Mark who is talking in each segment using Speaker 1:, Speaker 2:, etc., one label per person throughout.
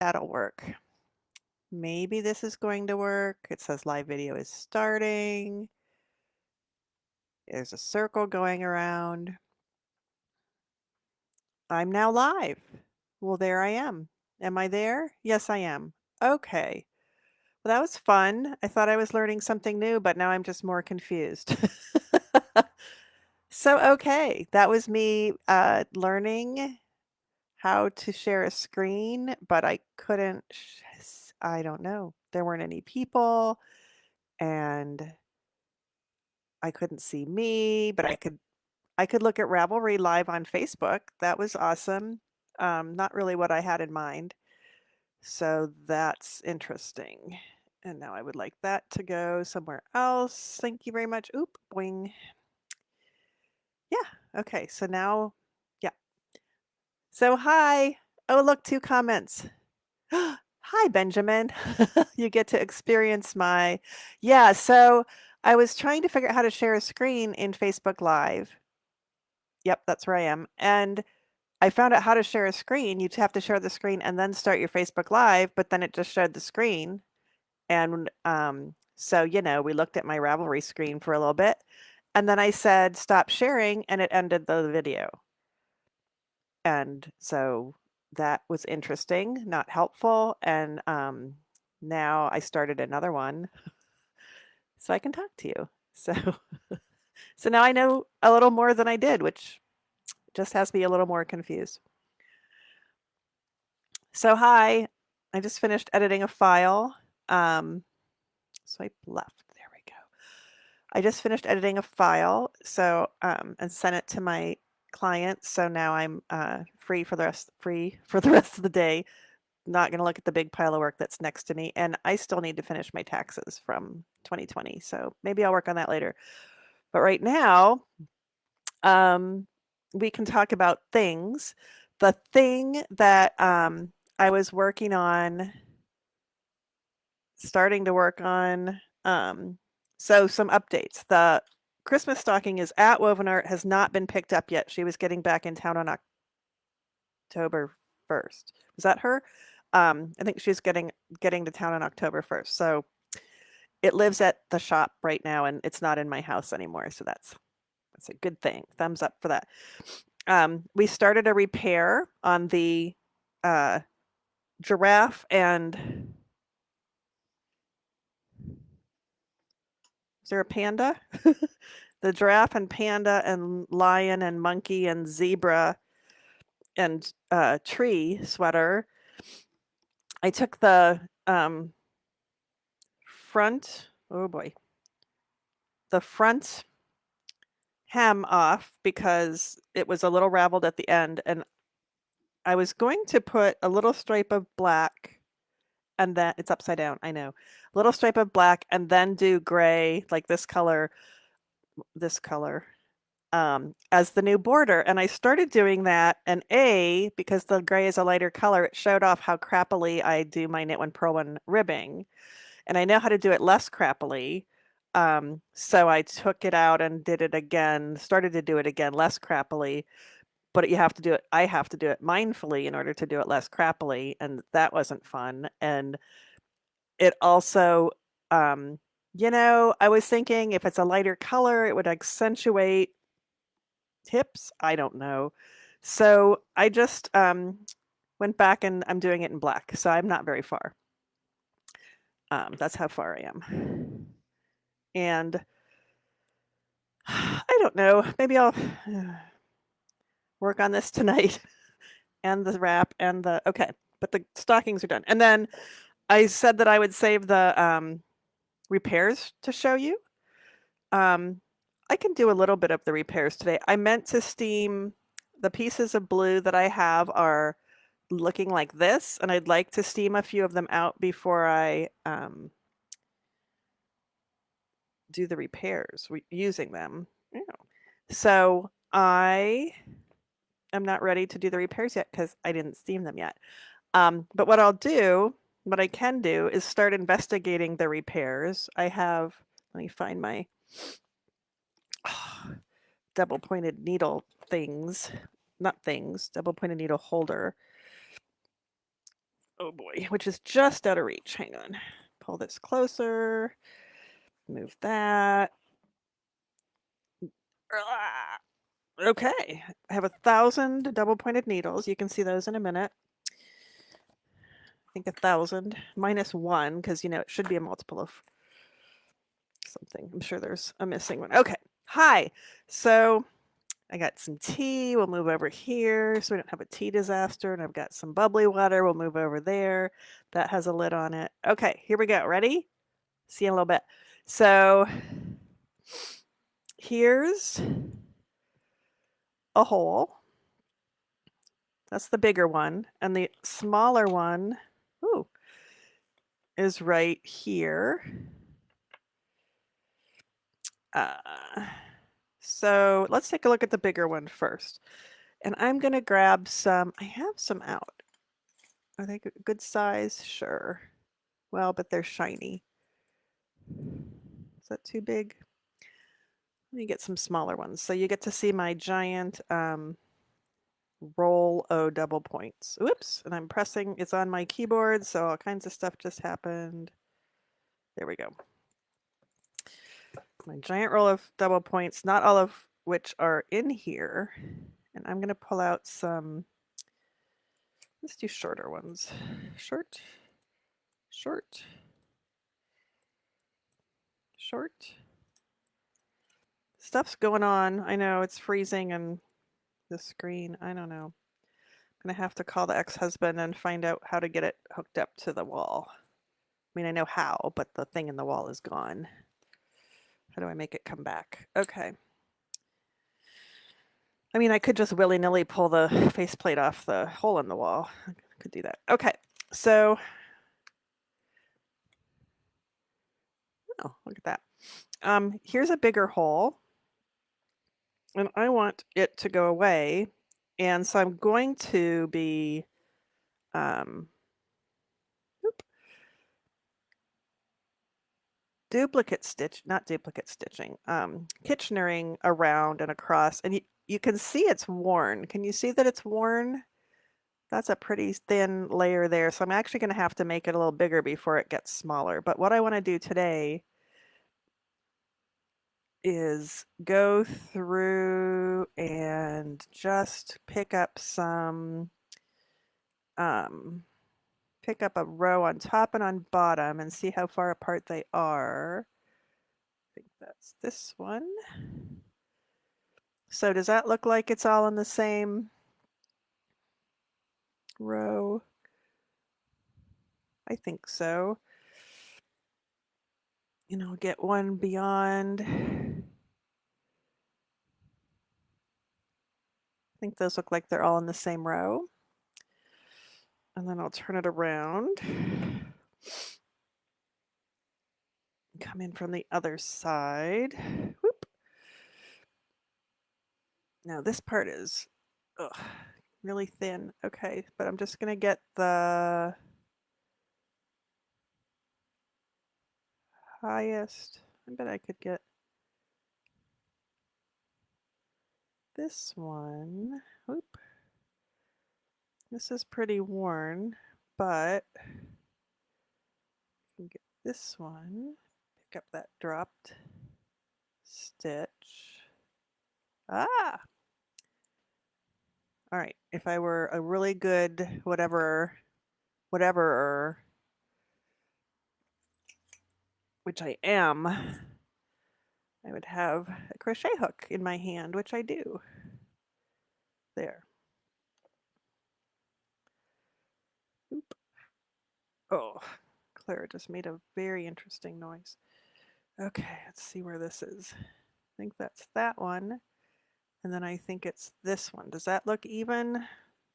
Speaker 1: That'll work. Maybe this is going to work. It says live video is starting. There's a circle going around. I'm now live. Well, there I am. Am I there? Yes, I am. Okay. Well, that was fun. I thought I was learning something new, but now I'm just more confused. So, okay, that was me learning how to share a screen, but I couldn't, I don't know. There weren't any people and I couldn't see me, but I could look at Ravelry live on Facebook. That was awesome. Not really what I had in mind. So that's interesting. And now I would like that to go somewhere else. Thank you very much. Oop, boing. Yeah. Okay. So now, yeah. So hi. Oh, look, 2 comments. Hi, Benjamin. You get to experience my, yeah. So I was trying to figure out how to share a screen in Facebook Live. Yep, that's where I am. And I found out how to share a screen. You'd have to share the screen and then start your Facebook Live, but then it just showed the screen. And so, we looked at my Ravelry screen for a little bit. And then I said, stop sharing, and it ended the video. And so that was interesting, not helpful. And now I started another one so I can talk to you. So, so now I know a little more than I did, which just has me a little more confused. So hi, I just finished editing a file. Swipe left. There we go. I just finished editing a file, so and sent it to my client. So now I'm free for the rest of the day. Not going to look at the big pile of work that's next to me, and I still need to finish my taxes from 2020. So maybe I'll work on that later. But right now, we can talk about things. The thing that I was working on, starting to work on. So some updates. The Christmas stocking is at Woven Art, has not been picked up yet. She was getting back in town on October 1st. Was that her? I think she's getting to town on October 1st. So it lives at the shop right now and it's not in my house anymore. So that's a good thing. Thumbs up for that. We started a repair on the giraffe and is there a panda? The giraffe and panda and lion and monkey and zebra and tree sweater. I took the front, oh boy, the front hem off because it was a little raveled at the end. And I was going to put a little stripe of black and then it's upside down. I know. A little stripe of black and then do gray like this color, as the new border. And I started doing that. And because the gray is a lighter color, it showed off how crappily I do my Knit One Purl One ribbing. And I know how to do it less crappily. So I took it out and did it again, started to do it again less crappily. But you have to do it, I have to do it mindfully in order to do it less crappily. And that wasn't fun. And it also, I was thinking if it's a lighter color, it would accentuate tips. I don't know. So I just went back and I'm doing it in black. So I'm not very far. That's how far I am. And I don't know. Maybe I'll work on this tonight and the wrap and okay. But the stockings are done. And then I said that I would save the repairs to show you. I can do a little bit of the repairs today. I meant to steam the pieces of blue that I have are looking like this, and I'd like to steam a few of them out before I do the repairs using them. Yeah. So I am not ready to do the repairs yet because I didn't steam them yet. But what I can do is start investigating the repairs. I have, let me find my double pointed needle things, not things, double pointed needle holder. Oh boy, which is just out of reach. Hang on. Pull this closer. Move that. Okay, I have 1,000 double-pointed needles. You can see those in a minute. I think 1,000 minus 1, because you know it should be a multiple of something. I'm sure there's a missing one. Okay, hi. So I got some tea. We'll move over here so we don't have a tea disaster. And I've got some bubbly water. We'll move over there. That has a lid on it. Okay, here we go. Ready? See you in a little bit. So here's a hole. That's the bigger one. And the smaller one, ooh, is right here. So let's take a look at the bigger one first. And I'm going to grab some, I have some out. Are they good size? Sure. Well, but they're shiny. Is that too big? Let me get some smaller ones. So you get to see my giant roll O double points. Oops, and I'm pressing, it's on my keyboard, so all kinds of stuff just happened. There we go. My giant roll of double points, not all of which are in here. And I'm going to pull out some, let's do shorter ones. Short, short, short. Stuff's going on. I know it's freezing and the screen, I don't know. I'm going to have to call the ex-husband and find out how to get it hooked up to the wall. I mean, I know how, but the thing in the wall is gone. How do I make it come back? Okay. I mean, I could just willy-nilly pull the faceplate off the hole in the wall. I could do that. Okay, so, oh, look at that. Here's a bigger hole, and I want it to go away. And so I'm going to be, duplicate stitch, not duplicate stitching, Kitchenering around and across, and you can see it's worn. Can you see that it's worn? That's a pretty thin layer there, so I'm actually going to have to make it a little bigger before it gets smaller. But what I want to do today is go through and just pick up some, pick up a row on top and on bottom and see how far apart they are. I think that's this one. So does that look like it's all in the same row? I think so. And I'll get one beyond. I think those look like they're all in the same row. And then I'll turn it around. Come in from the other side. Whoop. Now this part is really thin. Okay, but I'm just going to get the highest. I bet I could get this one. Whoop. This is pretty worn, but I can get this one. Pick up that dropped stitch. Ah! All right, if I were a really good whatever, which I am, I would have a crochet hook in my hand, which I do. There. Oop. Oh, Clara just made a very interesting noise. Okay, let's see where this is. I think that's that one. And then I think it's this one. Does that look even?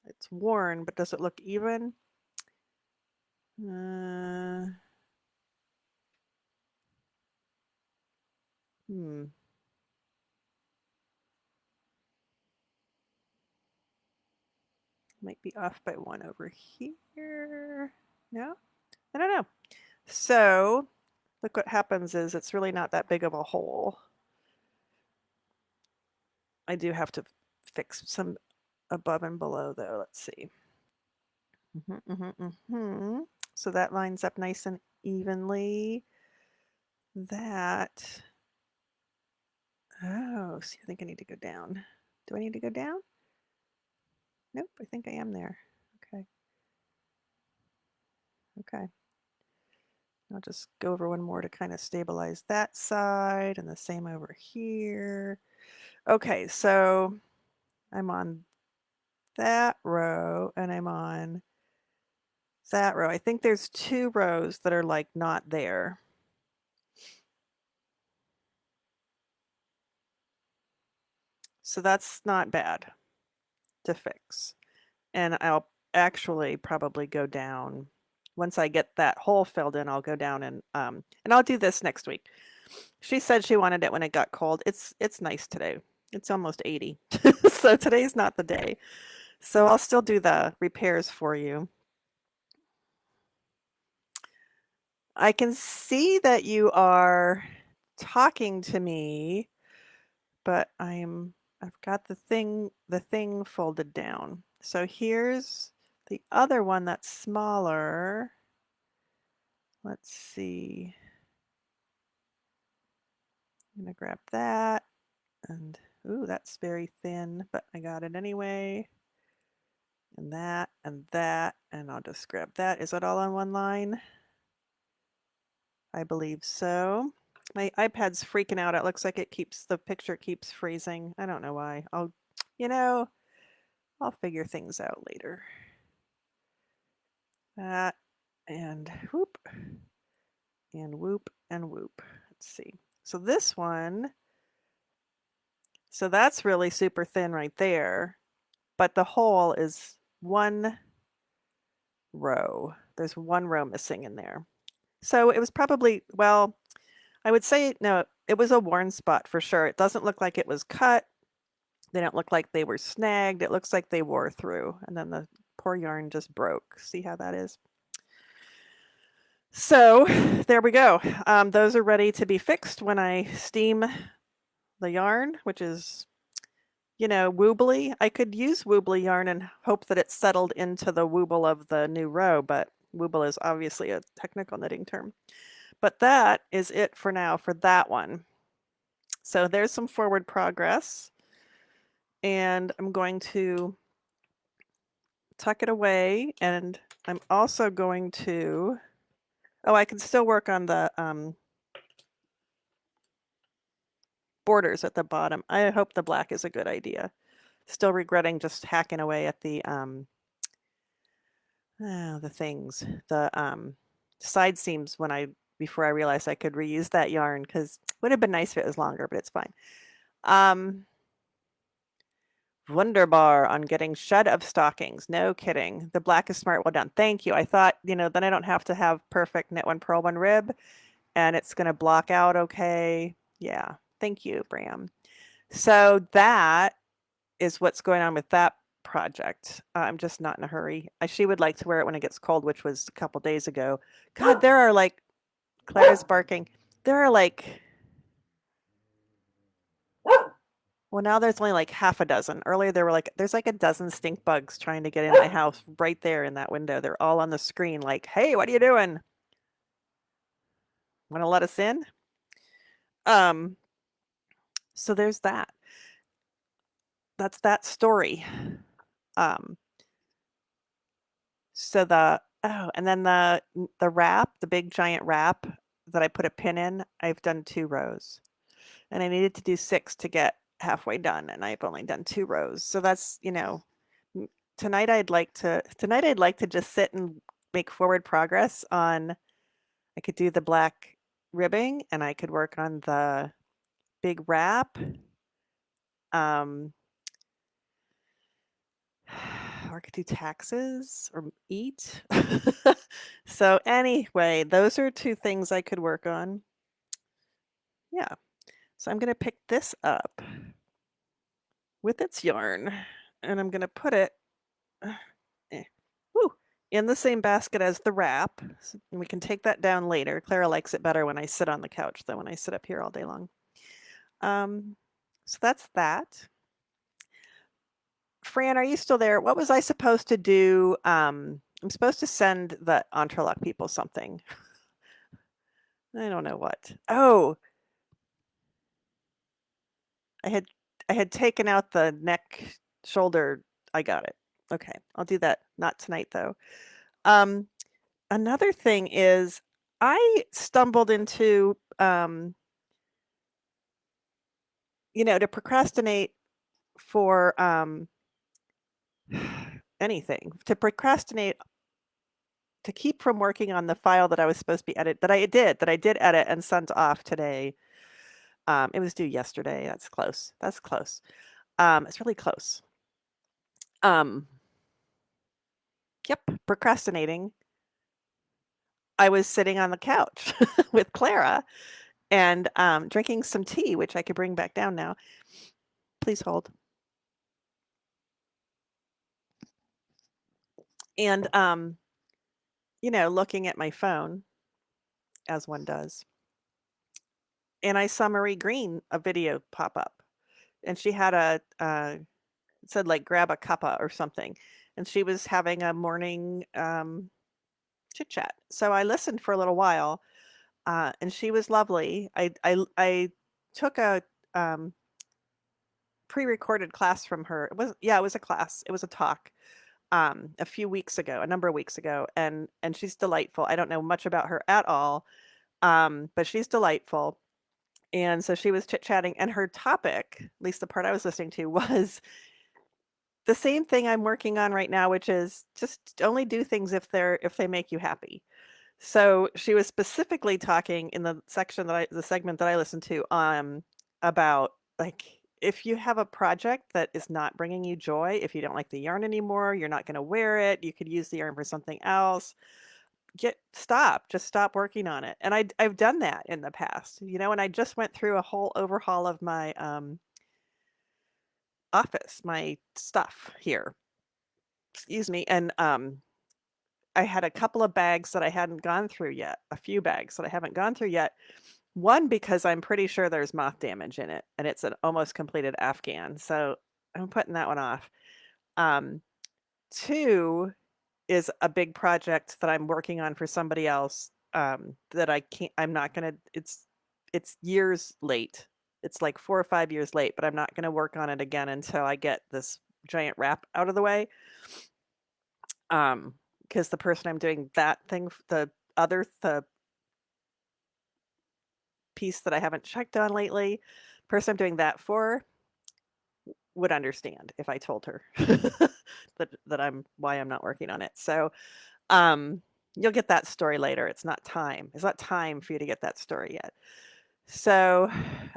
Speaker 1: It's worn, but does it look even? Might be off by one over here. No? I don't know. So look, what happens is it's really not that big of a hole. I do have to fix some above and below though. Let's see. So that lines up nice and evenly. That, oh, see, I think I need to go down. Do I need to go down? Nope, I think I am there. Okay. Okay. I'll just go over one more to kind of stabilize that side, and the same over here. Okay, so I'm on that row and I'm on that row. I think there's 2 rows that are like not there. So that's not bad to fix. And I'll actually probably go down once I get that hole filled in. I'll go down and I'll do this next week. She said she wanted it when it got cold. It's nice today. It's almost 80. So today's not the day. So I'll still do the repairs for you. I can see that you are talking to me, but I've got the thing folded down. So here's the other one that's smaller. Let's see. I'm gonna grab that, and ooh, that's very thin, but I got it anyway. And that, and I'll just grab that. Is that all on one line? I believe so. My iPad's freaking out. It looks like the picture keeps freezing. I don't know why. I'll figure things out later. That, and whoop, and whoop, and whoop. Let's see. So this one, so that's really super thin right there, but the hole is 1 row. There's 1 row missing in there. So it was probably, well, I would say, no, it was a worn spot for sure. It doesn't look like it was cut. They don't look like they were snagged. It looks like they wore through, and then the poor yarn just broke. See how that is? So there we go. Those are ready to be fixed when I steam the yarn, which is, woobly. I could use woobly yarn and hope that it settled into the wooble of the new row, but wooble is obviously a technical knitting term. But that is it for now for that one. So there's some forward progress, and I'm going to tuck it away, and I'm also going to, oh, I can still work on the borders at the bottom. I hope the black is a good idea. Still regretting just hacking away at the things, the side seams before I realized I could reuse that yarn, because it would have been nice if it was longer, but it's fine. Wunderbar on getting shed of stockings. No kidding. The black is smart. Well done. Thank you. I thought, then I don't have to have perfect knit one, purl one, rib, and it's going to block out okay. Yeah. Thank you, Bram. So that is what's going on with that project. I'm just not in a hurry. She would like to wear it when it gets cold, which was a couple days ago. God, there are like, Claire's barking. There are like, well, now there's only like half a dozen. Earlier there were there's like a dozen stink bugs trying to get in my house right there in that window. They're all on the screen like, hey, what are you doing? Want to let us in? So there's that. That's that story. So and then the wrap, the big giant wrap that I put a pin in, I've done 2 rows. And I needed to do 6 to get halfway done, and I've only done 2 rows. So that's, tonight I'd like to just sit and make forward progress on, I could do the black ribbing, and I could work on the big wrap. Or I could do taxes or eat. So anyway, those are 2 things I could work on. Yeah. So I'm going to pick this up with its yarn, and I'm going to put it in the same basket as the wrap. And we can take that down later. Clara likes it better when I sit on the couch than when I sit up here all day long. So that's that. Fran, are you still there? What was I supposed to do I'm supposed to send the Entrelock people something. I don't know what. Oh, I had taken out the neck shoulder. I got it. Okay, I'll do that. Not tonight though. Um, Another thing is I stumbled into to procrastinate for anything. To procrastinate to keep from working on the file that I was supposed to be that I did edit and sent off today. It was due yesterday. That's close. That's close. It's really close. Um, yep, procrastinating. I was sitting on the couch with Clara and drinking some tea, which I could bring back down now. Please hold. And looking at my phone as one does. And I saw Marie Green a video pop up, and she had it said like grab a cuppa or something, and she was having a morning chit chat. So I listened for a little while, and she was lovely. I took a pre-recorded class from her. It was a class. It was a talk a few weeks ago, a number of weeks ago, and she's delightful. I don't know much about her at all, but she's delightful. And so she was chit-chatting, and her topic, at least the part I was listening to, was the same thing I'm working on right now, which is just only do things if they make you happy. So she was specifically talking in the segment that I listened to, about like if you have a project that is not bringing you joy, if you don't like the yarn anymore, you're not going to wear it, you could use the yarn for something else. Just stop working on it. And I've done that in the past, and I just went through a whole overhaul of my office, my stuff here. Excuse me. And I had a couple of bags that I hadn't gone through yet, a few bags that I haven't gone through yet. One, because I'm pretty sure there's moth damage in it, and it's an almost completed Afghan, so I'm putting that one off. Um, Two is a big project that I'm working on for somebody else, that I'm not gonna it's years late. It's like 4 or 5 years late, but I'm not gonna work on it again until I get this giant wrap out of the way. Because the person I'm doing that thing, the piece that I haven't checked on lately, person I'm doing that for would understand if I told her that why I'm not working on it. So, you'll get that story later. It's not time. It's not time for you to get that story yet. So,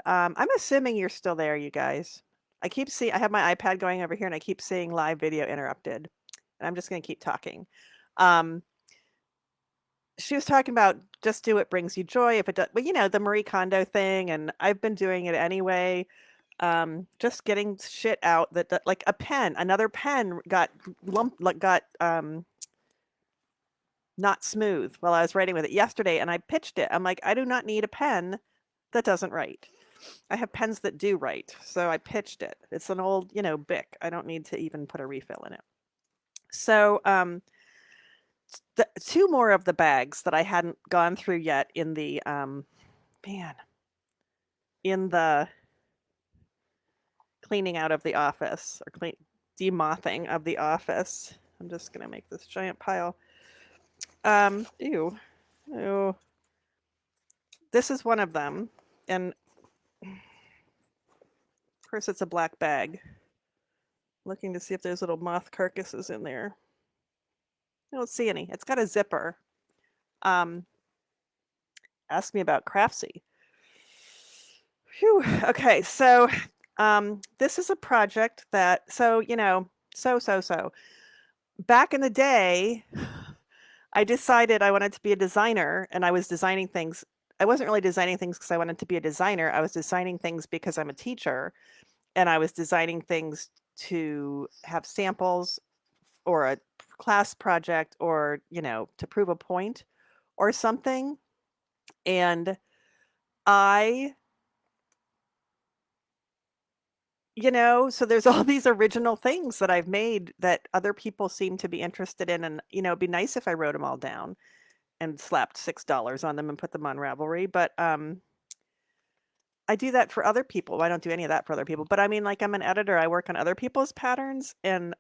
Speaker 1: I'm assuming you're still there, you guys. I have my iPad going over here and I keep seeing live video interrupted. And I'm just going to keep talking. Um, she was talking about just do what brings you joy. If it does, well, the Marie Kondo thing, and I've been doing it anyway. Just getting shit out that like another pen got not smooth while I was writing with it yesterday, and I pitched it. I'm like, I do not need a pen that doesn't write. I have pens that do write, so I pitched it. It's an old, Bic. I don't need to even put a refill in it. So, two more of the bags that I hadn't gone through yet in the man in the cleaning out of the office or demothing of the office. I'm just gonna make this giant pile. Ew. Ew. This is one of them. And of course it's a black bag. Looking to see if there's little moth carcasses in there. I don't see any. It's got a zipper. Ask me about Craftsy. Phew. Okay, so this is a project that back in the day, I decided I wanted to be a designer, and I was designing things. I wasn't really designing things because I wanted to be a designer. I was designing things because I'm a teacher, and I was designing things to have samples or a class project or, to prove a point or something. And I so there's all these original things that I've made that other people seem to be interested in, and, it'd be nice if I wrote them all down and slapped $6 on them and put them on Ravelry, but, I do that for other people. I don't do any of that for other people, but I mean, like, I'm an editor, I work on other people's patterns, and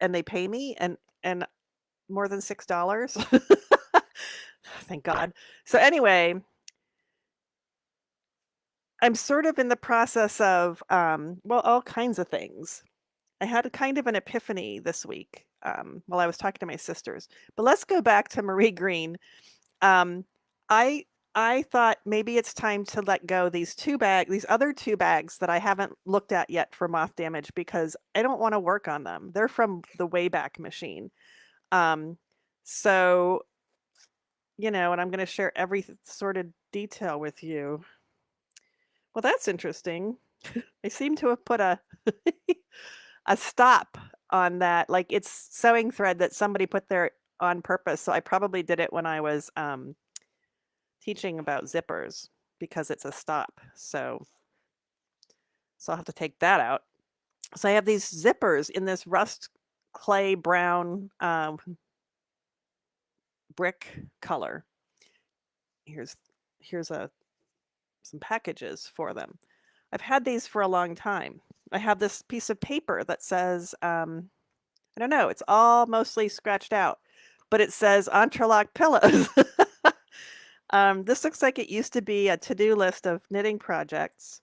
Speaker 1: they pay me and more than $6. Thank God. So anyway, I'm sort of in the process of, well, all kinds of things. I had a kind of an epiphany this week, while I was talking to my sisters. But let's go back to Marie Green. Um, I I thought maybe it's time to let go these other 2 bags that I haven't looked at yet for moth damage because I don't wanna work on them. They're from the Wayback Machine. Um, so, and I'm gonna share every sort of detail with you. Well, that's interesting. I seem to have put a a stop on that. Like it's sewing thread that somebody put there on purpose. So I probably did it when I was teaching about zippers because it's a stop. So I'll have to take that out. So I have these zippers in this rust clay brown brick color. Here's some packages for them. I've had these for a long time. I have this piece of paper that says, I don't know, it's all mostly scratched out, but it says Entrelac pillows. This looks like it used to be a to-do list of knitting projects.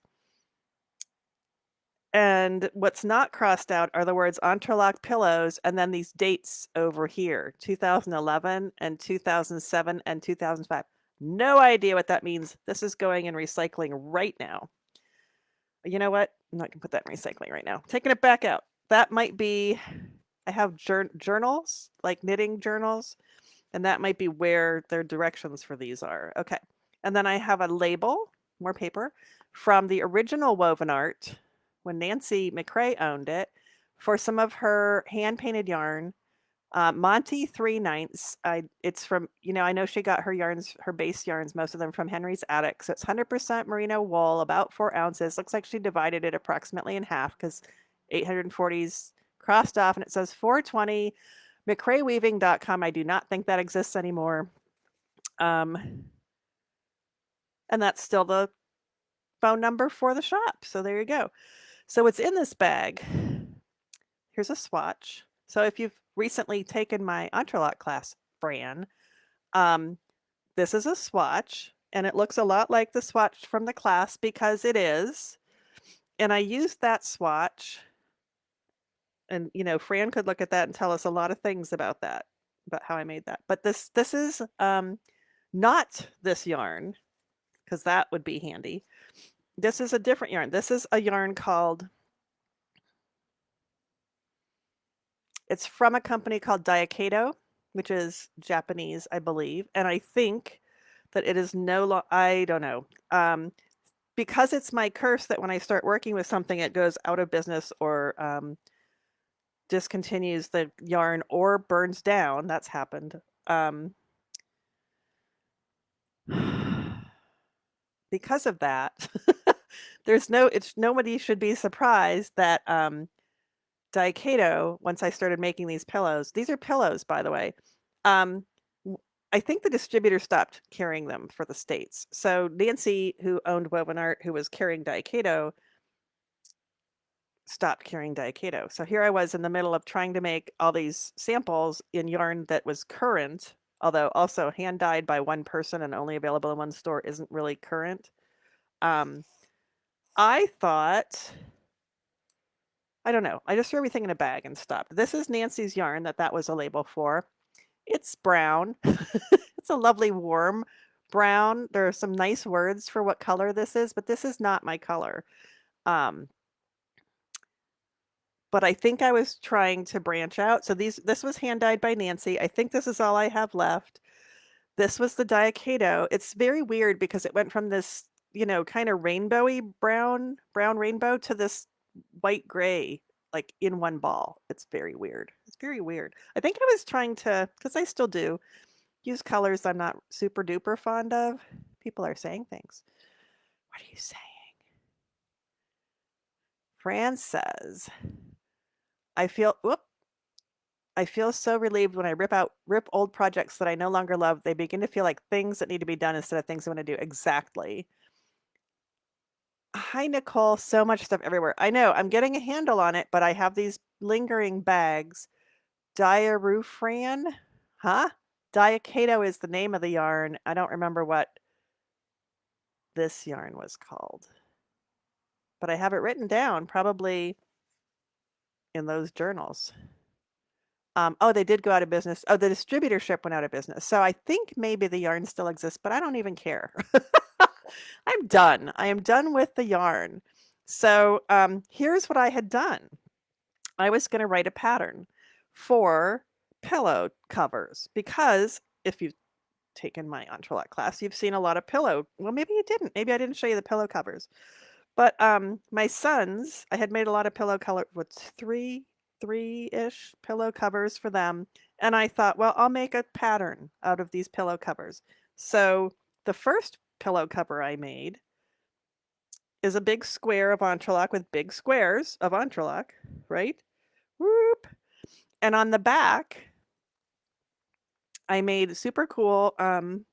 Speaker 1: And what's not crossed out are the words Entrelac pillows and then these dates over here, 2011 and 2007 and 2005. No idea what that means. This is going in recycling right now. You know what? I'm not gonna put that in recycling right now. Taking it back out. That might be, I have journals, like knitting journals, and that might be where their directions for these are. Okay. And then I have a label, more paper, from the original Woven Art when Nancy McCrae owned it for some of her hand-painted yarn. Monty 3/9. It's from, I know she got her yarns, her base yarns, most of them from Henry's Attic. So it's 100% merino wool, about 4 ounces. Looks like she divided it approximately in half because 840's crossed off and it says 420. McCraeWeaving.com. I do not think that exists anymore. And that's still the phone number for the shop. So there you go. So what's in this bag? Here's a swatch. So if you've recently taken my Entrelac class, Fran, this is a swatch, and it looks a lot like the swatch from the class because it is. And I used that swatch, and Fran could look at that and tell us a lot of things about that, about how I made that. But this is not this yarn, because that would be handy. This is a different yarn. This is a yarn called, it's from a company called Diakedo, which is Japanese, I believe. And I think that it is I don't know. Because it's my curse that when I start working with something, it goes out of business or discontinues the yarn or burns down. That's happened. Because of that, nobody should be surprised that Diakedo, once I started making these are pillows, by the way, I think the distributor stopped carrying them for the States. So Nancy, who owned Woven Art, who was carrying Diakedo, stopped carrying Diakedo. So here I was in the middle of trying to make all these samples in yarn that was current, although also hand dyed by one person and only available in one store isn't really current. I thought, I don't know, I just threw everything in a bag and stopped. This is Nancy's yarn that was a label for. It's brown. It's a lovely warm brown. There are some nice words for what color this is, but this is not my color. But I think I was trying to branch out. So this was hand dyed by Nancy. I think this is all I have left. This was the Diakedo. It's very weird because it went from this, kind of rainbowy brown rainbow to this white gray, like in one ball. It's very weird. It's very weird. I think I was trying to, because I still do, use colors I'm not super duper fond of. People are saying things. What are you saying? Fran says, whoop, I feel so relieved when I rip old projects that I no longer love. They begin to feel like things that need to be done instead of things I want to do. Exactly. Hi, Nicole. So much stuff everywhere. I know. I'm getting a handle on it, but I have these lingering bags. Diarufran? Huh? Diacato is the name of the yarn. I don't remember what this yarn was called. But I have it written down, probably in those journals. Oh, they did go out of business. Oh, the distributorship went out of business. So I think maybe the yarn still exists, but I don't even care. I'm done. I am done with the yarn. So here's what I had done. I was going to write a pattern for pillow covers because if you've taken my Entrelac class, you've seen a lot of pillow. Well, maybe you didn't. Maybe I didn't show you the pillow covers. But my sons, I had made a lot of pillow color. What's three-ish pillow covers for them, and I thought, well, I'll make a pattern out of these pillow covers. So the first pillow cover I made is a big square of Entrelac with big squares of Entrelac, right? Whoop. And on the back, I made super cool. Oh,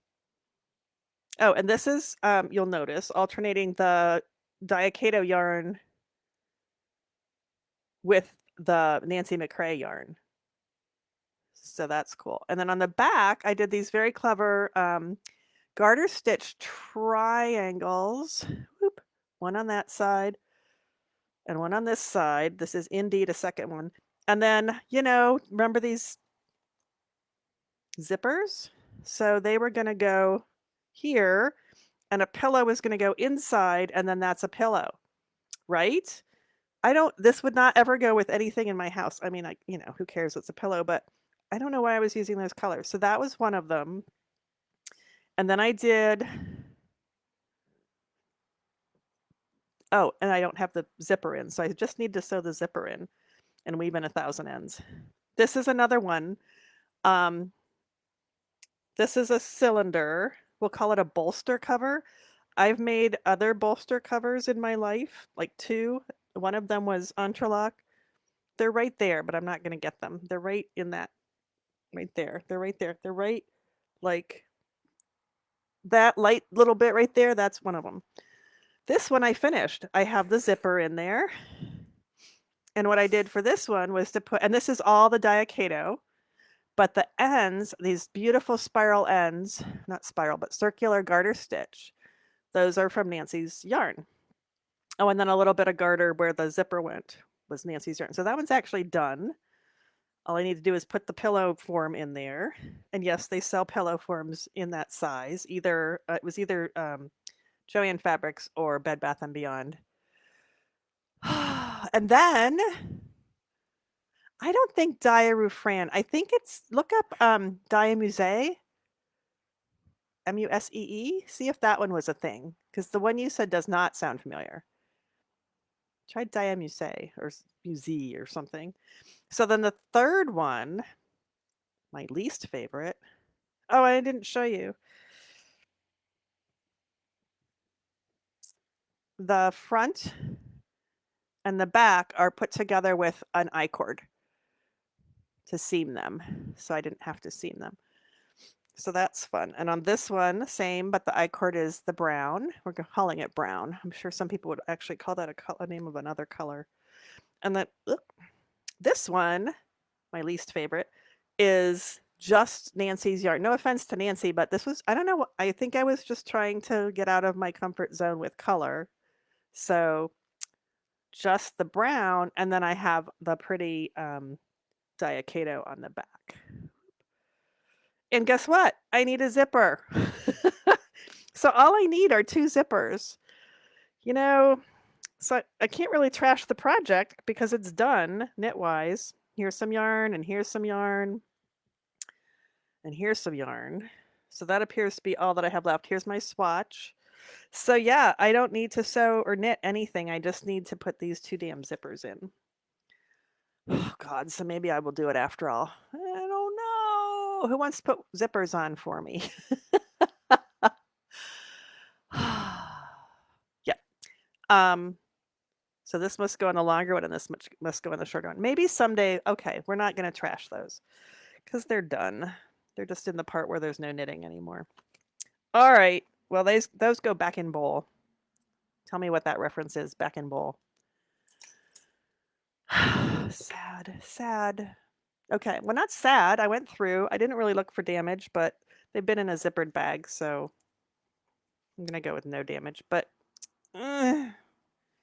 Speaker 1: and this is, you'll notice, alternating the Diacato yarn with the Nancy McCrae yarn. So that's cool. And then on the back, I did these very clever garter stitch triangles. Whoop. One on that side and one on this side. This is indeed a second one. And then, remember these zippers? So they were going to go here, and a pillow was going to go inside, and then that's a pillow, right? This would not ever go with anything in my house. I mean, who cares? It's a pillow, but I don't know why I was using those colors. So that was one of them. And then I did, oh, and I don't have the zipper in. So I just need to sew the zipper in and weave in 1,000 ends. This is another one. This is a cylinder. We'll call it a bolster cover. I've made other bolster covers in my life, like 2. One of them was Entrelac. They're right there, but I'm not going to get them. They're right in that, right there. They're right there. They're right, like that light little bit right there. That's one of them. This one I finished. I have the zipper in there. And what I did for this one was to put, and this is all the Diacato, but the ends, these beautiful spiral ends, not spiral, but circular garter stitch, those are from Nancy's yarn. Oh, and then a little bit of garter where the zipper went was Nancy's yarn. So that one's actually done. All I need to do is put the pillow form in there. And yes, they sell pillow forms in that size. It was either Joann Fabrics or Bed Bath & Beyond. And then I don't think Diarufran. I think look up Diamuse, Musee. See if that one was a thing, because the one you said does not sound familiar. Try Diamuse or Muse or something. So then the third one, my least favorite. Oh, I didn't show you. The front and the back are put together with an I-cord to seam them. So I didn't have to seam them. So that's fun. And on this one, same, but the I-cord is the brown. We're calling it brown. I'm sure some people would actually call that a name of another color. And then this one, my least favorite, is just Nancy's yarn. No offense to Nancy, but this was, I don't know, I think I was just trying to get out of my comfort zone with color. So just the brown, and then I have the pretty Diacato on the back. And guess what? I need a zipper. So all I need are 2 zippers. So I can't really trash the project because it's done knit-wise. Here's some yarn, and here's some yarn, and here's some yarn. So that appears to be all that I have left. Here's my swatch. So yeah, I don't need to sew or knit anything. I just need to put these 2 damn zippers in. Oh God, so maybe I will do it after all. I don't know. Who wants to put zippers on for me? Yeah. So this must go in the longer one and this must go in the shorter one. Maybe someday, okay, we're not going to trash those because they're done. They're just in the part where there's no knitting anymore. All right. Well, those go back in bowl. Tell me what that reference is, back in bowl. Sad, sad. Okay, well, not sad. I went through. I didn't really look for damage, but they've been in a zippered bag, so I'm going to go with no damage. But,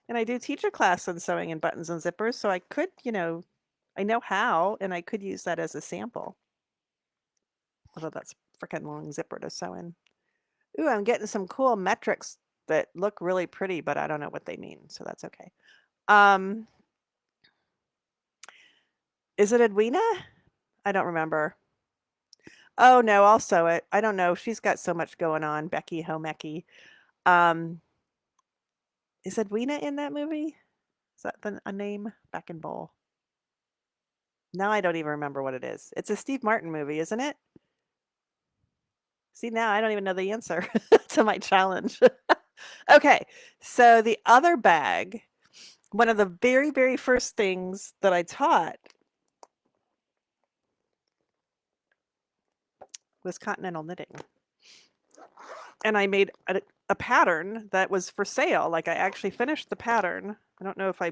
Speaker 1: and I do teach a class on sewing in buttons and zippers, so I could, I know how, and I could use that as a sample. Although that's a freaking long zipper to sew in. Ooh, I'm getting some cool metrics that look really pretty, but I don't know what they mean, so that's okay. Is it Edwina? I don't remember. Oh no, I'll sew it. I don't know. She's got so much going on. Becky Homecky. Is Edwina in that movie? Is that a name? Back in Bowl. Now I don't even remember what it is. It's a Steve Martin movie, isn't it? See, now I don't even know the answer to my challenge. Okay, so the other bag, one of the very, very first things that I taught was continental knitting. And I made a pattern that was for sale. Like I actually finished the pattern. I don't know if I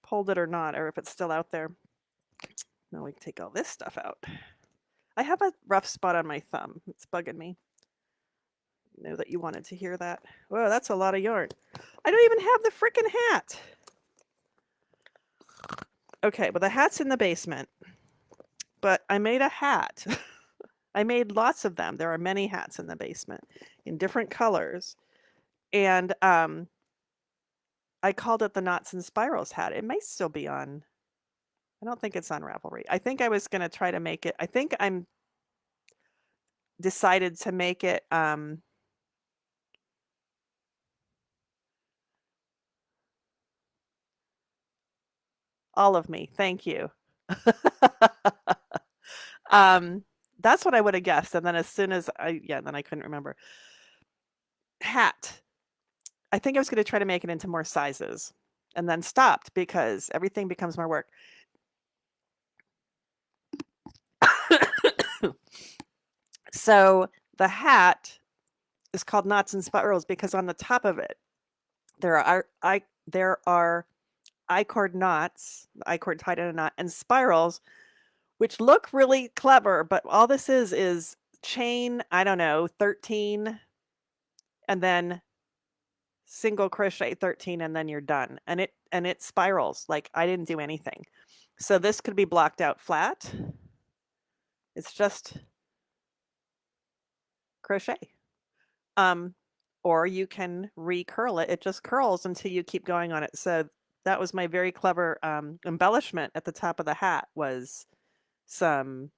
Speaker 1: pulled it or not, or if it's still out there. Now we can take all this stuff out. I have a rough spot on my thumb. It's bugging me. I know that you wanted to hear that. Whoa, that's a lot of yarn. I don't even have the freaking hat. Okay, well the hat's in the basement. But I made a hat. I made lots of them. There are many hats in the basement in different colors. And I called it the Knots and Spirals hat. It may still be on. I don't think it's on Ravelry. I think I was going to try to make it. I think I'm decided to make it all of me. Thank you. That's what I would have guessed. And then as soon as then I couldn't remember. Hat. I think I was going to try to make it into more sizes and then stopped because everything becomes more work. So the hat is called Knots and Spirals because on the top of it there are I-cord knots, I-cord tied in a knot, and spirals, which look really clever, but all this is chain, I don't know, 13, and then single crochet 13, and then you're done. And it spirals. Like I didn't do anything. So this could be blocked out flat. It's just crochet. Or you can recurl it. It just curls until you keep going on it. So that was my very clever embellishment at the top of the hat was some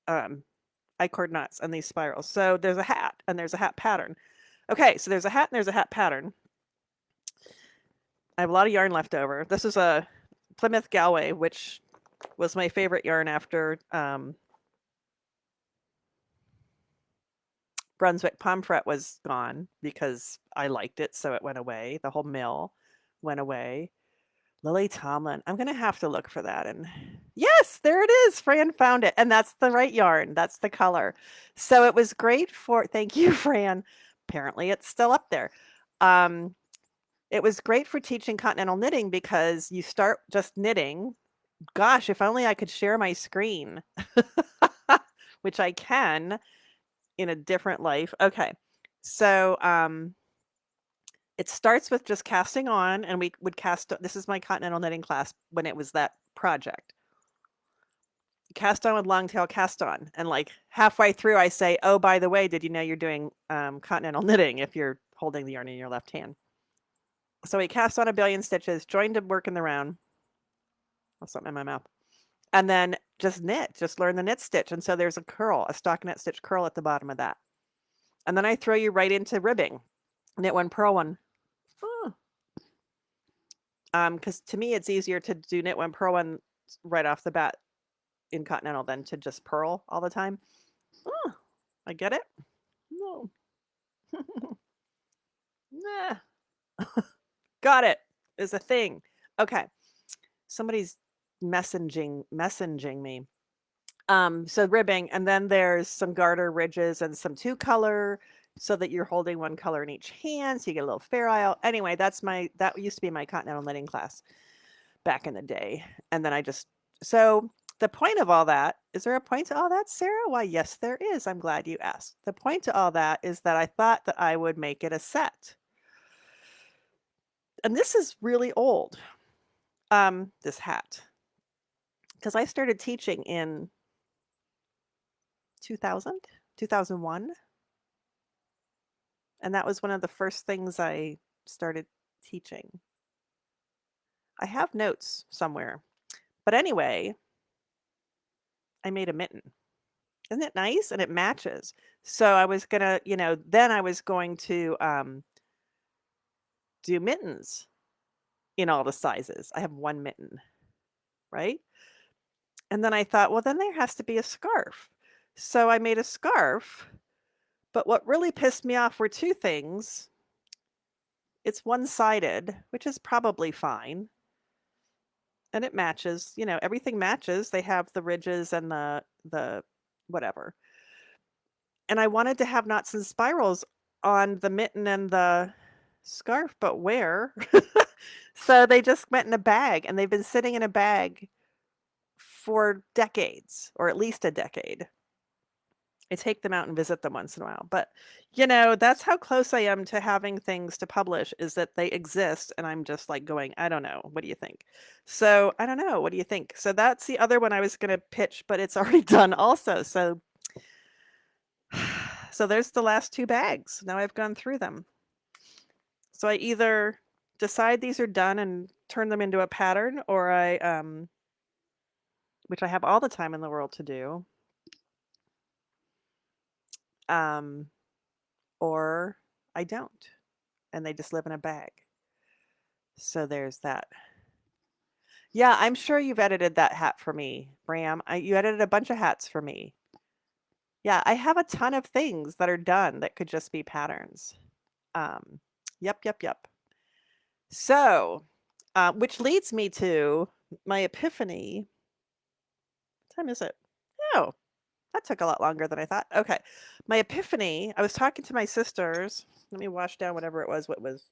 Speaker 1: I-cord knots and these spirals. So there's a hat and there's a hat pattern. Okay, so there's a hat and there's a hat pattern. I have a lot of yarn left over. This is a Plymouth Galway, which was my favorite yarn after Brunswick Pomfret was gone because I liked it, so it went away. The whole mill went away. Lily Tomlin. I'm going to have to look for that. And yes, there it is. Fran found it. And that's the right yarn. That's the color. So it was great for, thank you, Fran. Apparently it's still up there. It was great for teaching continental knitting because you start just knitting. Gosh, if only I could share my screen, which I can in a different life. Okay. So, it starts with just casting on, and we would cast. This is my continental knitting class when it was that project. Cast on with long tail cast on, and like halfway through, I say, "Oh, by the way, did you know you're doing continental knitting if you're holding the yarn in your left hand?" So we cast on a billion stitches, joined to work in the round. That's something in my mouth, and then just knit, just learn the knit stitch. And so there's a curl, a stockinette stitch curl at the bottom of that, and then I throw you right into ribbing, knit one, purl one. Because to me, it's easier to do knit one, purl one right off the bat in continental than to just purl all the time. Oh, I get it. No. Nah. Got it. is a thing. Okay. Somebody's messaging me. So ribbing, and then there's some garter ridges and some two color so that you're holding one color in each hand. So you get a little fair isle. Anyway, that used to be my continental knitting class back in the day. And then so the point of all that, is there a point to all that, Sarah? Why, yes, there is. I'm glad you asked. The point to all that is that I thought that I would make it a set. And this is really old, this hat, because I started teaching in 2000, 2001. And that was one of the first things I started teaching. I have notes somewhere. But anyway, I made a mitten. Isn't it nice? And it matches. So I was going to, then I was going to do mittens in all the sizes. I have one mitten, right? And then I thought, well, then there has to be a scarf. So I made a scarf. But what really pissed me off were two things. It's one-sided, which is probably fine. And it matches, everything matches. They have the ridges and the whatever. And I wanted to have knots and spirals on the mitten and the scarf, but where? So they just went in a bag, and they've been sitting in a bag for decades, or at least a decade. I take them out and visit them once in a while. But, that's how close I am to having things to publish, is that they exist. And I'm just like going, I don't know. What do you think? So I don't know. What do you think? So that's the other one I was going to pitch, but it's already done also. So, so there's the last two bags. Now I've gone through them. So I either decide these are done and turn them into a pattern, or which I have all the time in the world to do. Or I don't, and they just live in a bag. So there's that. Yeah, I'm sure you've edited that hat for me, Bram. You edited a bunch of hats for me. Yeah, I have a ton of things that are done that could just be patterns. Yep. So, which leads me to my epiphany. What time is it? Oh, that took a lot longer than I thought. Okay. My epiphany, I was talking to my sisters. Let me wash down whatever it was, what was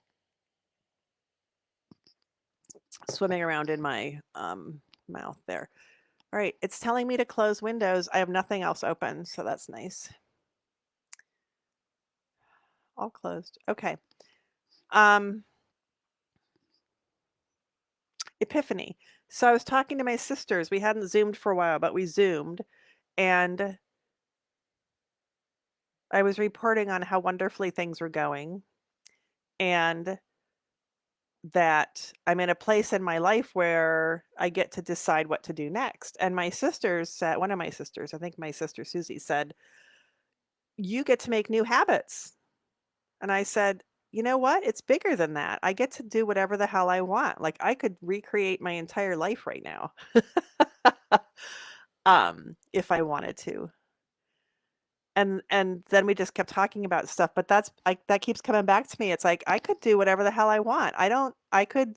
Speaker 1: swimming around in my mouth there. All right, it's telling me to close windows. I have nothing else open, so that's nice. All closed. Okay. Epiphany. So I was talking to my sisters. We hadn't Zoomed for a while, but we Zoomed, and I was reporting on how wonderfully things were going, and that I'm in a place in my life where I get to decide what to do next. And my sisters said, one of my sisters, I think my sister Susie, said, you get to make new habits. And I said, you know what? It's bigger than that. I get to do whatever the hell I want. Like, I could recreate my entire life right now. If I wanted to. And then we just kept talking about stuff, but that's like, that keeps coming back to me. It's like, I could do whatever the hell I want. I could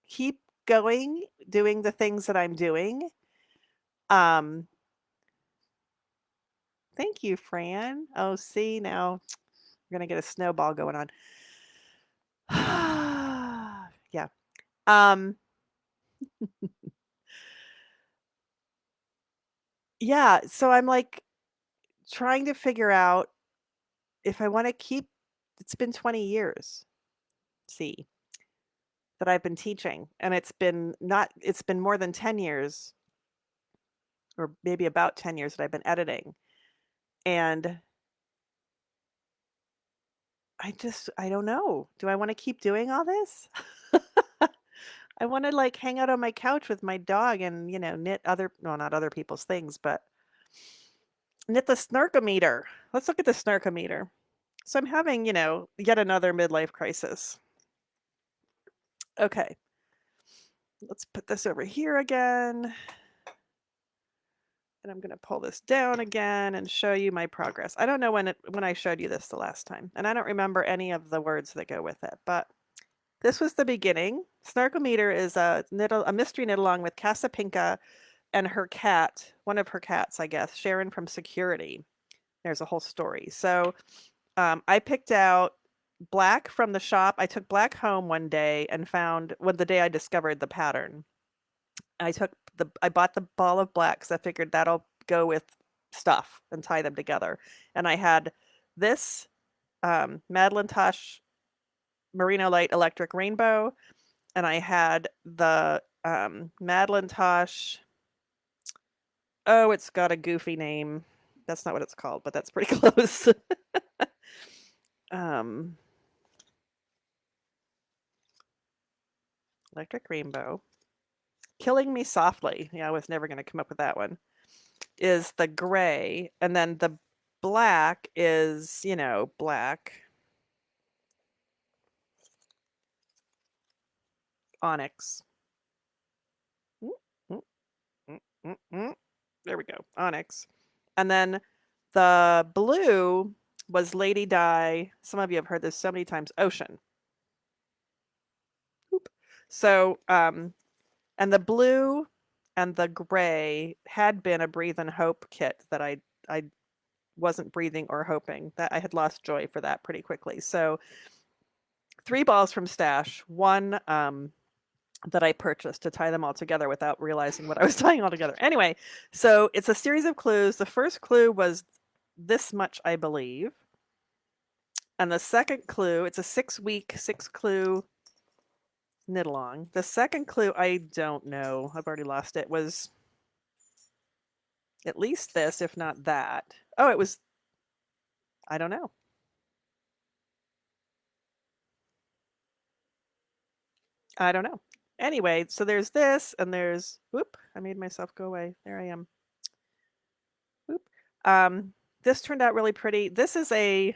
Speaker 1: keep going, doing the things that I'm doing. Thank you, Fran. Oh, see, now we're gonna get a snowball going on. Yeah. Yeah, so I'm like trying to figure out if I want to keep, it's been 20 years, see, that I've been teaching, and it's been more than 10 years, or maybe about 10 years that I've been editing. And I don't know. Do I want to keep doing all this? I want to like hang out on my couch with my dog and, knit not other people's things, but knit the snarkometer. Let's look at the snarkometer. So I'm having, yet another midlife crisis. Okay. Let's put this over here again. And I'm going to pull this down again and show you my progress. I don't know when I showed you this the last time, and I don't remember any of the words that go with it, but This was the beginning. Snarkometer is a mystery knit along with Casapinka and her cat, one of her cats, I guess, Sharon from Security. There's a whole story. So I picked out black from the shop. I took black home one day and found the day I discovered the pattern. I bought the ball of black because I figured that'll go with stuff and tie them together. And I had this Madeline Tosh Merino Light Electric Rainbow, and I had the Madeline Tosh. Oh, it's got a goofy name. That's not what it's called, but that's pretty close. um, Electric Rainbow. Killing Me Softly. Yeah, I was never going to come up with that one. Is the gray, and then the black is, black. Onyx. Mm, mm, mm, There we go. Onyx. And then the blue was Lady Di. Some of you have heard this so many times. Ocean. Oop. So, and the blue and the gray had been a Breathe and Hope kit that I wasn't breathing or hoping. That I had lost joy for that pretty quickly. So 3 balls from Stash, one that I purchased to tie them all together without realizing what I was tying all together. Anyway, so it's a series of clues. The first clue was this much, I believe. And the second clue, it's a 6-week, 6-clue knit along. The second clue, I don't know. I've already lost it. Was at least this, if not that. Oh, it was, I don't know. I don't know. Anyway, so there's this, and there's, whoop, I made myself go away. There I am. Whoop. This turned out really pretty. This is I'll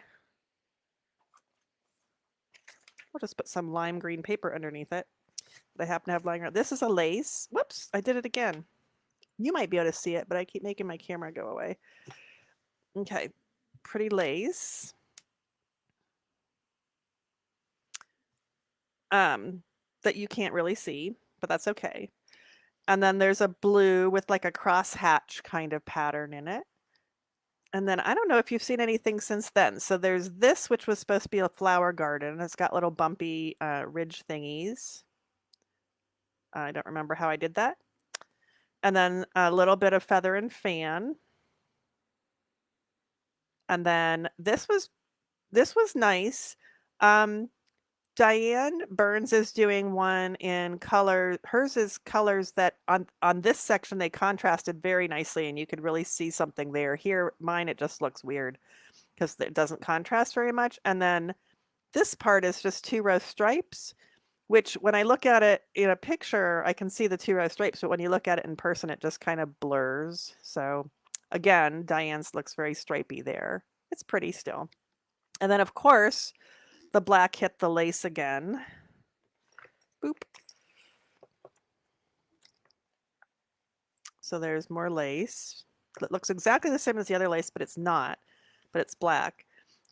Speaker 1: just put some lime green paper underneath it that I happen to have lying around. This is a lace. Whoops, I did it again. You might be able to see it, but I keep making my camera go away. Okay, pretty lace. That you can't really see, but that's okay. And then there's a blue with like a crosshatch kind of pattern in it. And then I don't know if you've seen anything since then. So there's this, which was supposed to be a flower garden. It's got little bumpy ridge thingies. I don't remember how I did that. And then a little bit of feather and fan. And then this was nice. Diane Burns is doing one in color. Hers is colors that on this section they contrasted very nicely, and you could really see something there. Here, mine, it just looks weird because it doesn't contrast very much. And then this part is just 2-row stripes, which when I look at it in a picture, I can see the 2-row stripes, but when you look at it in person, it just kind of blurs. So again, Diane's looks very stripy there. It's pretty still. And then of course, the black hit the lace again. Boop. So there's more lace. It looks exactly the same as the other lace, but it's not. But it's black.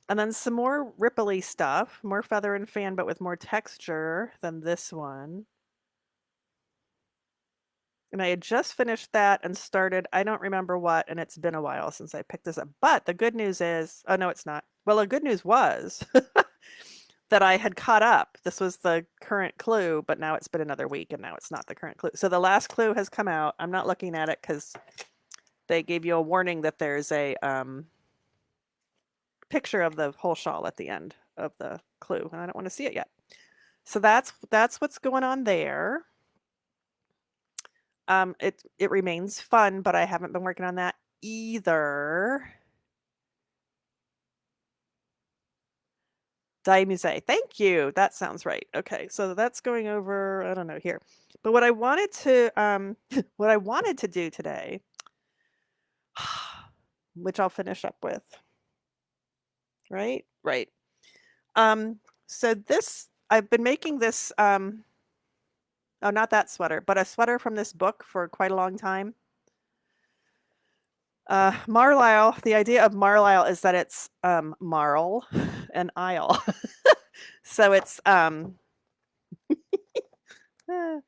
Speaker 1: And then some more ripply stuff, more feather and fan, but with more texture than this one. And I had just finished that and started, I don't remember what, and it's been a while since I picked this up. But the good news is, oh no, it's not. Well, the good news was that I had caught up. This was the current clue, but now it's been another week and now it's not the current clue. So the last clue has come out. I'm not looking at it because they gave you a warning that there's a picture of the whole shawl at the end of the clue, and I don't want to see it yet. So that's what's going on there. It remains fun, but I haven't been working on that either. Die Musée. Thank you. That sounds right. Okay, so that's going over, I don't know, here. But what I wanted to what I wanted to do today, which I'll finish up with. Right? Right. So this, I've been making this oh, not that sweater, but a sweater from this book for quite a long time. Marlisle, the idea of Marlisle is that it's marl and isle. So it's Yeah.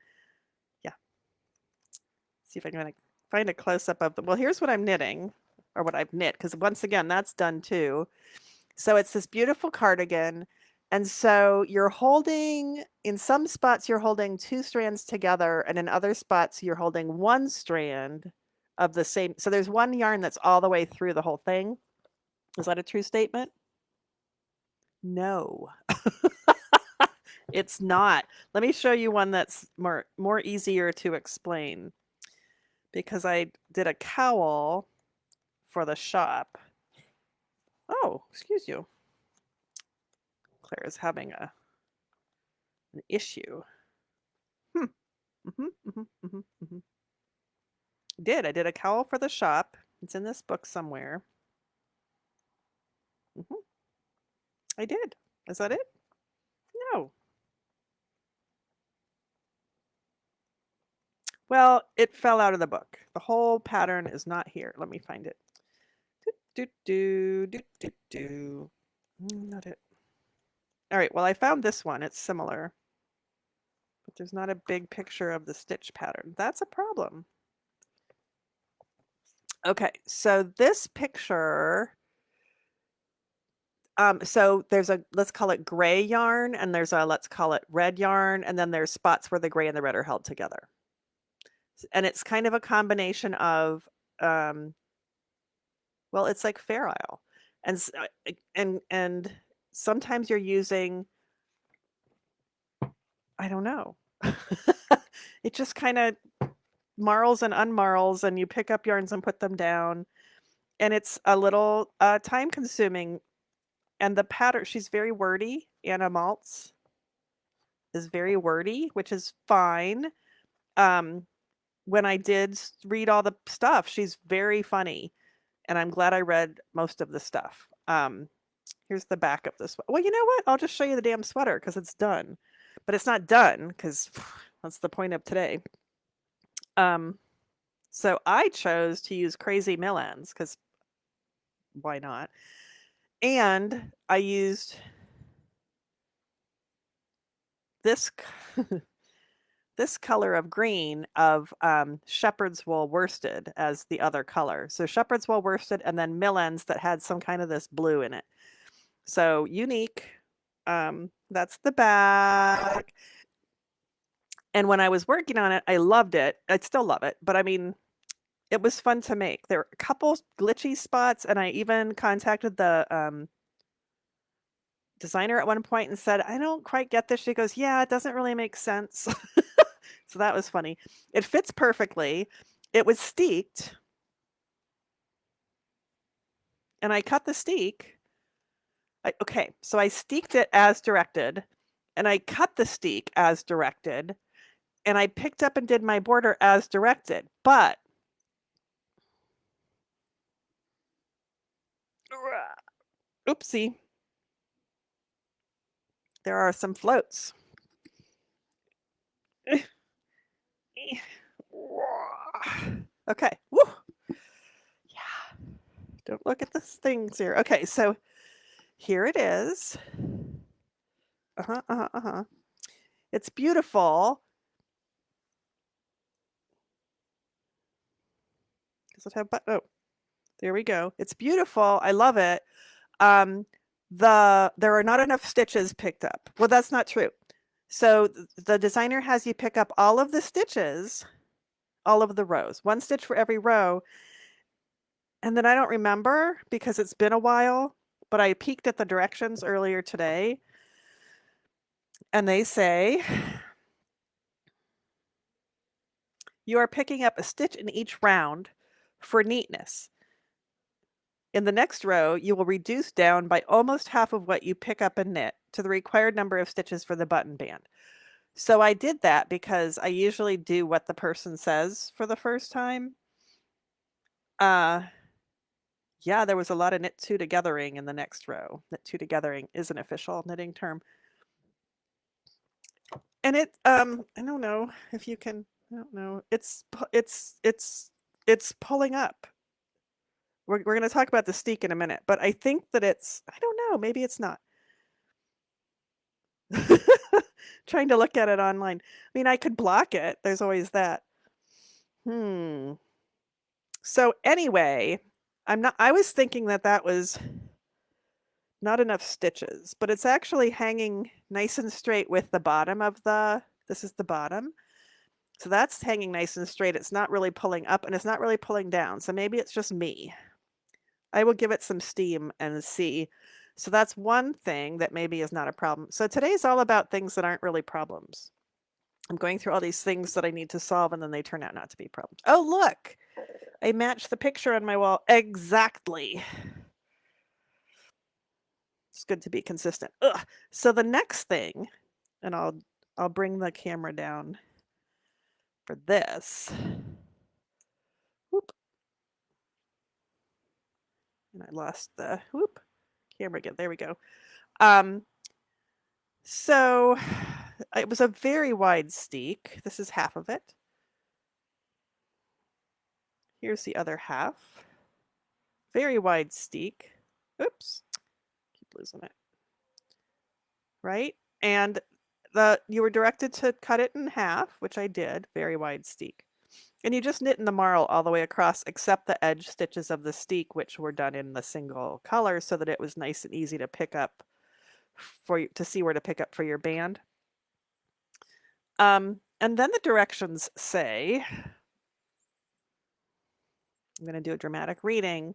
Speaker 1: See if I can find a close-up of the, well, here's what I'm knitting, or what I've knit, because once again, that's done too. So it's this beautiful cardigan. And so you're holding, in some spots, you're holding two strands together, and in other spots, you're holding one strand of the same. So there's one yarn that's all the way through the whole thing. Is that a true statement? No, it's not. Let me show you one that's more easier to explain, because I did a cowl for the shop. Oh, excuse you. Claire is having an issue. I did a cowl for the shop. It's in this book somewhere. I did. Is that it? No. Well, it fell out of the book. The whole pattern is not here. Let me find it. Not it. All right, well, I found this one. It's similar, but there's not a big picture of the stitch pattern. That's a problem. Okay, so this picture, so there's a, let's call it gray yarn, and there's a, let's call it red yarn, and then there's spots where the gray and the red are held together. And it's kind of a combination of, well, it's like Fair Isle. And sometimes you're using, I don't know. It just kind of marls and unmarls, and you pick up yarns and put them down. And it's a little time consuming. And the pattern, she's very wordy. Anna Maltz is very wordy, which is fine. When I did read all the stuff, she's very funny. And I'm glad I read most of the stuff. Here's the back of this. Well, you know what? I'll just show you the damn sweater because it's done. But it's not done because that's the point of today. So I chose to use crazy mill ends because why not? And I used this this color of green of shepherd's wool worsted as the other color. So shepherd's wool worsted and then mill ends that had some kind of this blue in it. So unique. That's the back. And when I was working on it, I loved it. I still love it, but I mean, it was fun to make. There were a couple glitchy spots, and I even contacted the designer at one point and said, I don't quite get this. She goes, yeah, it doesn't really make sense. So that was funny. It fits perfectly. It was steeked. And I cut the steek. Okay, so I steeked it as directed, and I cut the steek as directed, and I picked up and did my border as directed. But oopsie, there are some floats. Okay. Woo. Yeah. Don't look at the things here. Okay, so here it is. It's beautiful. Does it have button? Oh, there we go. It's beautiful. I love it. There are not enough stitches picked up. Well, that's not true. So the designer has you pick up all of the stitches, all of the rows, one stitch for every row. And then I don't remember because it's been a while, but I peeked at the directions earlier today. And they say, you are picking up a stitch in each round for neatness. In the next row, you will reduce down by almost half of what you pick up and knit to the required number of stitches for the button band. So I did that because I usually do what the person says for the first time. Yeah, there was a lot of knit two togethering in the next row. Knit two togethering is an official knitting term. And it, I don't know if you can, I don't know. It's pulling up. We're going to talk about the steek in a minute, but I think that it's, I don't know, maybe it's not. Trying to look at it online. I mean, I could block it. There's always that. So anyway, I was thinking that that was not enough stitches, but it's actually hanging nice and straight with the bottom of this is the bottom. So that's hanging nice and straight. It's not really pulling up and it's not really pulling down. So maybe it's just me. I will give it some steam and see. So that's one thing that maybe is not a problem. So today's all about things that aren't really problems. I'm going through all these things that I need to solve and then they turn out not to be problems. Oh, look, I matched the picture on my wall exactly. It's good to be consistent. Ugh. So the next thing, and I'll bring the camera down for this. Whoop. And I lost the camera again. There we go. So it was a very wide steek. This is half of it. Here's the other half. Very wide steek. Oops. Keep losing it. Right? And you were directed to cut it in half, which I did. Very wide steek. And you just knit in the marl all the way across, except the edge stitches of the steek, which were done in the single color so that it was nice and easy to pick up to see where to pick up for your band. And then the directions say, I'm going to do a dramatic reading.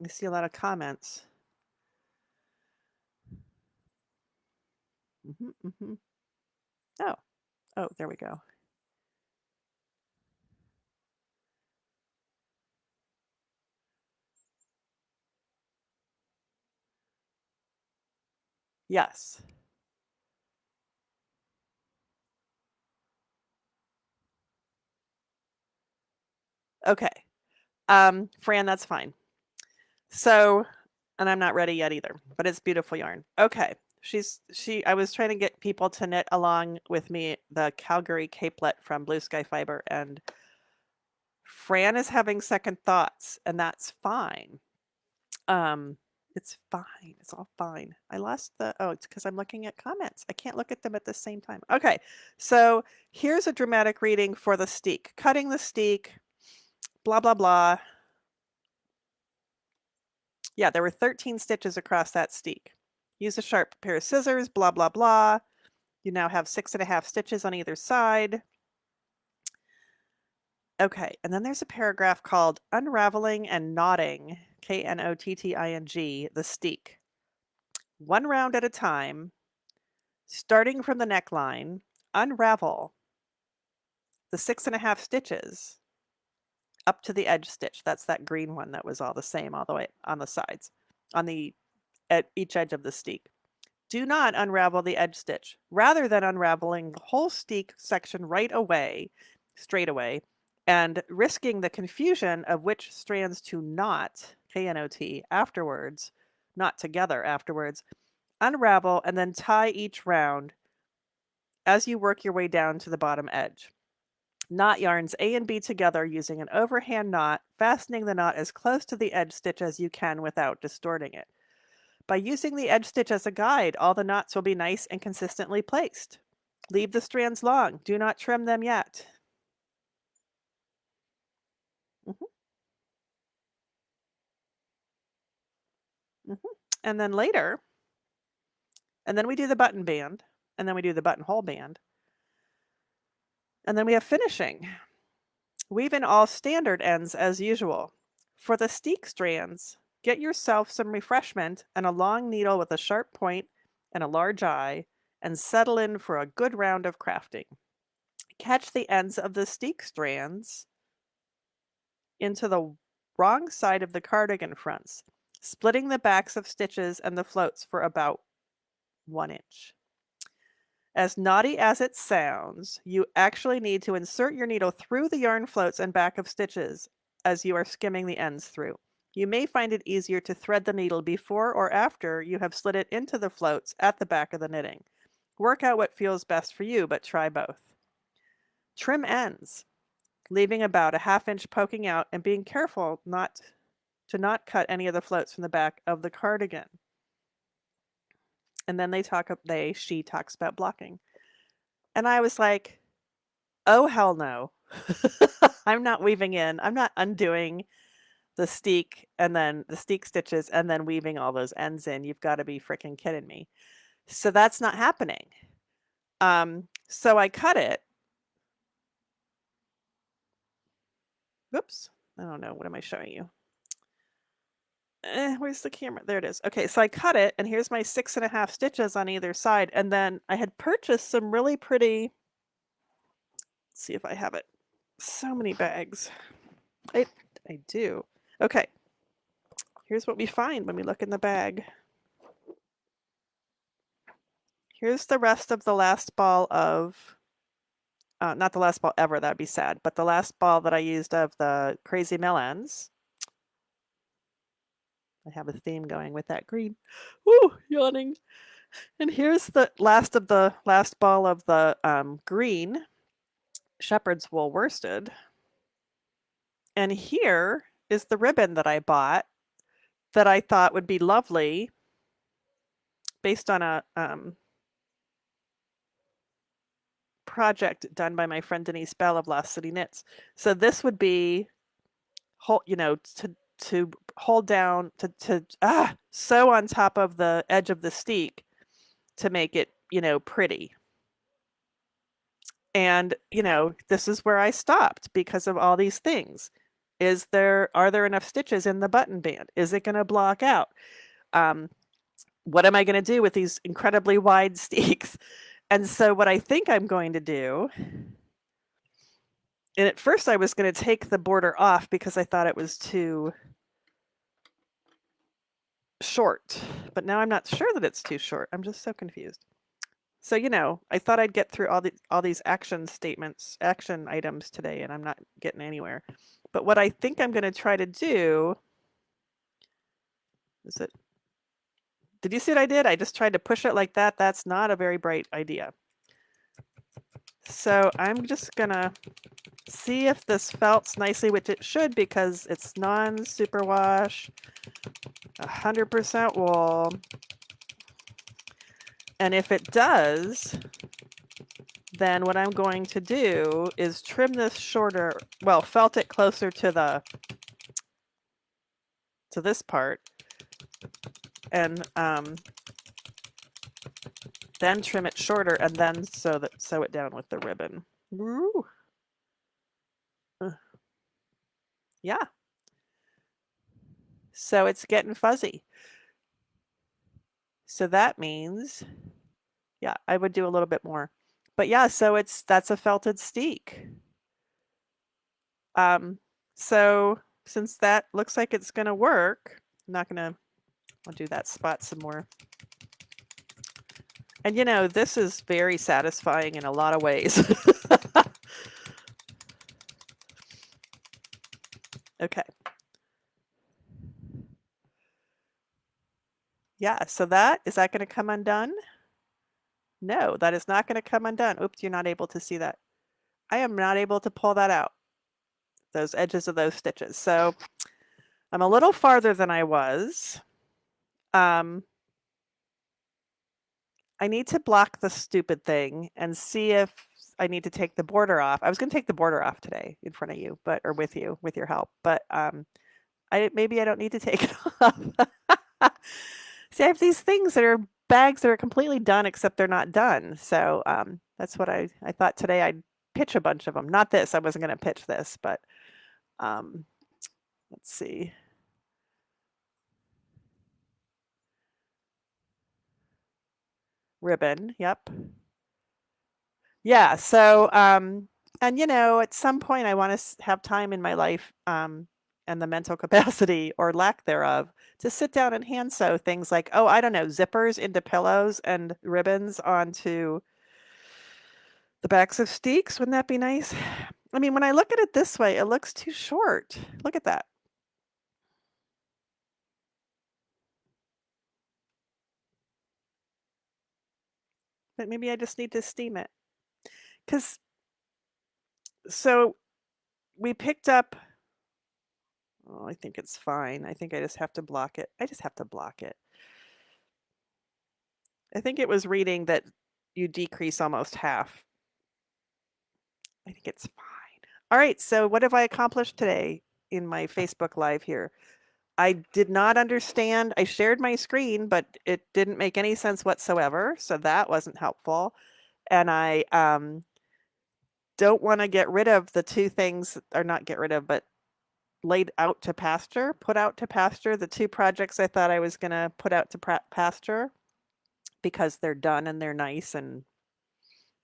Speaker 1: I see a lot of comments. Oh, there we go. Yes. Okay. Fran, that's fine. So, and I'm not ready yet either, but it's beautiful yarn. Okay. I was trying to get people to knit along with me the Calgary Capelet from Blue Sky Fiber, and Fran is having second thoughts, and that's fine. It's fine. It's all fine. I lost it's because I'm looking at comments. I can't look at them at the same time. Okay, so here's a dramatic reading for the steek. Cutting the steek, blah, blah, blah. Yeah, there were 13 stitches across that steek. Use a sharp pair of scissors, blah, blah, blah. You now have 6.5 stitches on either side. Okay, and then there's a paragraph called Unraveling and Knotting, Knotting, the steek. One round at a time, starting from the neckline, unravel the 6.5 stitches up to the edge stitch. That's that green one that was all the same all the way on the sides, at each edge of the steek. Do not unravel the edge stitch. Rather than unraveling the whole steek section straight away, and risking the confusion of which strands to knot, K-N-O-T, afterwards, knot together afterwards, unravel and then tie each round as you work your way down to the bottom edge. Knot yarns A and B together using an overhand knot, fastening the knot as close to the edge stitch as you can without distorting it. By using the edge stitch as a guide, all the knots will be nice and consistently placed. Leave the strands long. Do not trim them yet. And then later, and then we do the button band, and then we do the buttonhole band. And then we have finishing. Weave in all standard ends as usual. For the steek strands, get yourself some refreshment and a long needle with a sharp point and a large eye, and settle in for a good round of crafting. Catch the ends of the steek strands into the wrong side of the cardigan fronts, splitting the backs of stitches and the floats for about 1 inch. As naughty as it sounds, you actually need to insert your needle through the yarn floats and back of stitches as you are skimming the ends through. You may find it easier to thread the needle before or after you have slid it into the floats at the back of the knitting. Work out what feels best for you, but try both. Trim ends, leaving about a 1/2 inch poking out and being careful not to cut any of the floats from the back of the cardigan. And then she talks about blocking. And I was like, oh, hell no. I'm not weaving in. I'm not undoing the steek and then the steek stitches and then weaving all those ends in. You've got to be freaking kidding me. So that's not happening. So I cut it. Whoops. I don't know. What am I showing you? Where's the camera? There it is. Okay, so I cut it, and here's my 6.5 stitches on either side. And then I had purchased some really pretty, let's see if I have it. So many bags. I do. Okay. Here's what we find when we look in the bag. Here's the rest of the last ball of, not the last ball ever, that'd be sad, but the last ball that I used of the Crazy Melons. I have a theme going with that green. Ooh, yawning. And here's the last ball of the green shepherd's wool worsted. And here is the ribbon that I bought that I thought would be lovely based on a project done by my friend Denise Bell of Lost City Knits. So this would be, to hold down, to sew on top of the edge of the steek to make it, pretty. And, this is where I stopped because of all these things. Are there enough stitches in the button band? Is it going to block out? What am I going to do with these incredibly wide steeks? And so what I think I'm going to do, and at first I was going to take the border off because I thought it was too short, but now I'm not sure that it's too short. I'm just so confused. So, I thought I'd get through all these action items today, and I'm not getting anywhere. But what I think I'm going to try to do is it. Did you see what I did? I just tried to push it like that. That's not a very bright idea. So I'm just going to see if this felts nicely, which it should because it's non-superwash, 100% wool. And if it does, then what I'm going to do is trim this shorter, well, felt it closer to this part, and then trim it shorter, and then sew it down with the ribbon. Woo. Yeah. So it's getting fuzzy. So that means, yeah, I would do a little bit more. But yeah, so that's a felted steek. So since that looks like it's going to work, I'll do that spot some more. And this is very satisfying in a lot of ways. Okay. Yeah, so is that going to come undone? No, that is not going to come undone. Oops, you're not able to see that. I am not able to pull that out, those edges of those stitches. So I'm a little farther than I was. I need to block the stupid thing and see if I need to take the border off. I was going to take the border off today in front of you, or with you, with your help, but maybe I don't need to take it off. See, I have these things that are bags that are completely done, except they're not done. So that's what I thought today I'd pitch a bunch of them. Not this. I wasn't going to pitch this, but let's see. Ribbon. Yep. Yeah. So, and at some point I want to have time in my life, and the mental capacity or lack thereof to sit down and hand sew things like, oh, I don't know, zippers into pillows and ribbons onto the backs of steeks. Wouldn't that be nice? I mean, when I look at it this way, it looks too short. Look at that. But maybe I just need to steam it. So we picked up, oh, I think it's fine. I think I just have to block it. I think it was reading that you decrease almost half. I think it's fine. All right, so what have I accomplished today in my Facebook Live here? I did not understand. I shared my screen, but it didn't make any sense whatsoever, so that wasn't helpful. And I don't want to get rid of the two things, or not get rid of, but put out to pasture the two projects I thought I was going to put out to pasture because they're done and they're nice and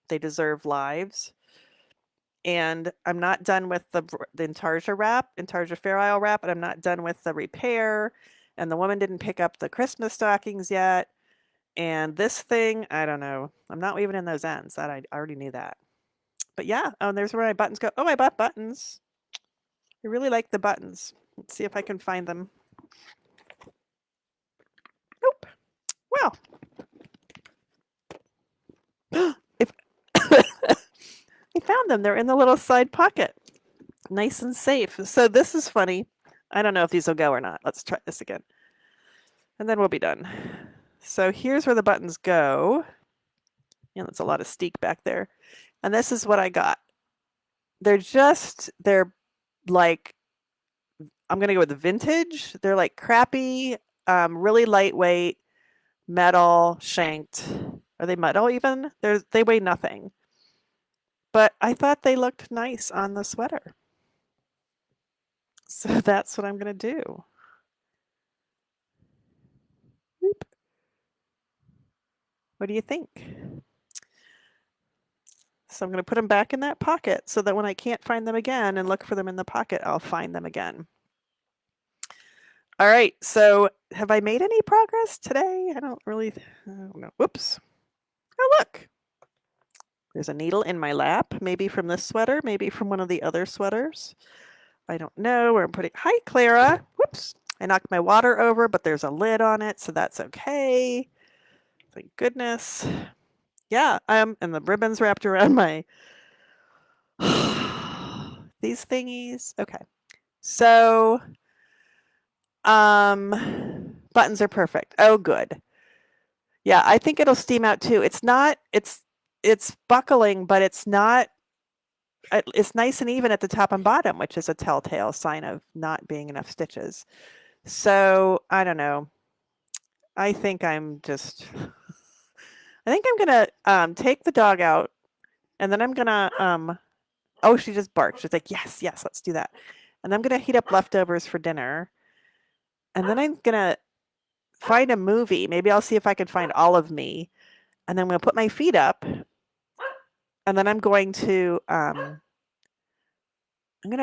Speaker 1: they deserve lives. And I'm not done with the Intarsia Fair Isle wrap, and I'm not done with the repair. And the woman didn't pick up the Christmas stockings yet. And this thing, I don't know. I'm not weaving in those ends. That I already knew that. But yeah, oh, and there's where my buttons go. Oh, I bought buttons. I really like the buttons. Let's see if I can find them. Nope. Well, if I found them. They're in the little side pocket. Nice and safe. So this is funny. I don't know if these will go or not. Let's try this again. And then we'll be done. So here's where the buttons go. And that's a lot of steek back there. And this is what I got. They're like, I'm going to go with the vintage. They're like crappy, really lightweight, metal, shanked. Are they metal even? They weigh nothing. But I thought they looked nice on the sweater. So that's what I'm going to do. Oop. What do you think? So I'm going to put them back in that pocket so that when I can't find them again and look for them in the pocket, I'll find them again. All right, so have I made any progress today? I don't know. Whoops. Oh, look. There's a needle in my lap, maybe from this sweater, maybe from one of the other sweaters. I don't know where I'm putting. Hi, Clara. Whoops. I knocked my water over, but there's a lid on it, so that's okay. Thank goodness. Yeah, and the ribbon's wrapped around my these thingies. Okay. So buttons are perfect. Oh, good. Yeah, I think it'll steam out too. It's buckling, but it's not it's nice and even at the top and bottom, which is a telltale sign of not being enough stitches. So, I don't know. I think I'm gonna take the dog out, and then I'm gonna oh, she just barked. She's like, yes, let's do that. And I'm gonna heat up leftovers for dinner. And then I'm gonna find a movie. Maybe I'll see if I can find All of Me. And then I'm gonna put my feet up. And then I'm gonna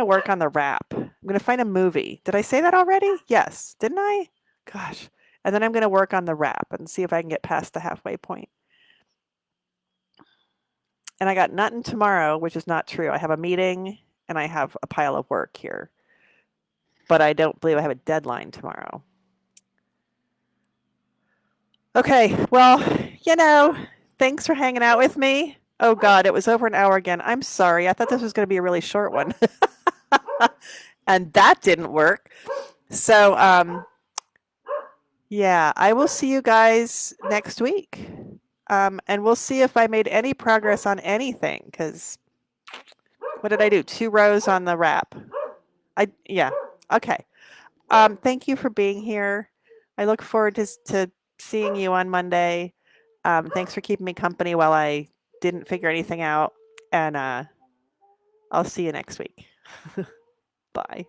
Speaker 1: work on the wrap. I'm gonna find a movie. Did I say that already? Yes. Didn't I? Gosh. And then I'm gonna work on the wrap and see if I can get past the halfway point. And I got nothing tomorrow, which is not true. I have a meeting and I have a pile of work here. But I don't believe I have a deadline tomorrow. Okay, well, thanks for hanging out with me. Oh God, it was over an hour again. I'm sorry. I thought this was going to be a really short one. And that didn't work. So, yeah, I will see you guys next week. And we'll see if I made any progress on anything, because what did I do? 2 rows on the wrap. Yeah, okay. Thank you for being here. I look forward to seeing you on Monday. Thanks for keeping me company while I didn't figure anything out. And I'll see you next week. Bye.